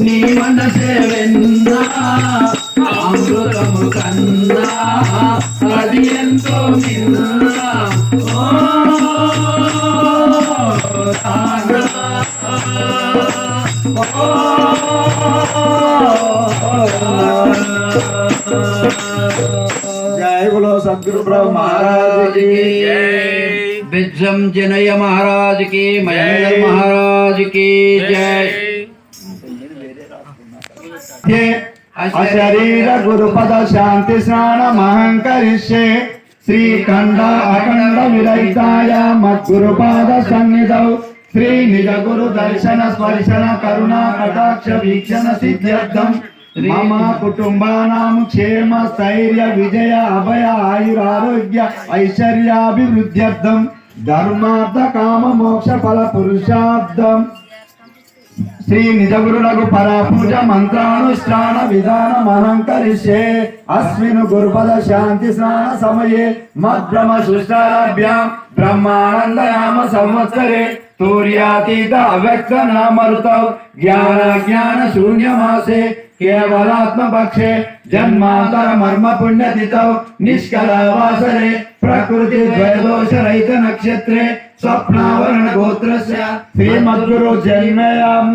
నీ మనసే విన్నా అమృతము కన్నా అది ఎంతో మిన్నా जय बोलो सद्गुरु ब्रह्म महाराज की जय। बिज्जम जनय महाराज की, महेंद्र महाराज की जय। अशरीर गुरुपद शांति स्नान महंकरिष्ये श्रीखंड अखंड विरहिताय मद्गुरुपाद सन्निधौ श्री निज गुरु दर्शन स्पर्शन करुणा कटाक्ष वीक्षण सिद्ध्यर्थम मम कुटुंबानां क्षेम स्थैर्य विजय अभय आयुरारोग्य ऐश्वर्याभिवृद्ध्यर्थम धर्मार्थ काम मोक्ष फल पुरुषार्थम श्री निज गुरु लघु परा पूजा मंत्रानुष्ठान विधान महंकरिष्ये अस्मिन् गुरुपद शांति स्नान समये मद्ब्रह्म सुष्टाभ्यां ब्रह्मानंदयाम संवत्सरे तूर्यातीत अव्यक्त नामरुतौ ज्ञान शून्य मासे केवलात्म पक्षे जन्मांतर मर्म पुण्यतिथौ निष्कल वासरे प्रकृति द्वयदोष रहित नक्षत्रे स्वप्नावरण गोत्रस्य श्रीमद्गुरु जन्मयाम्।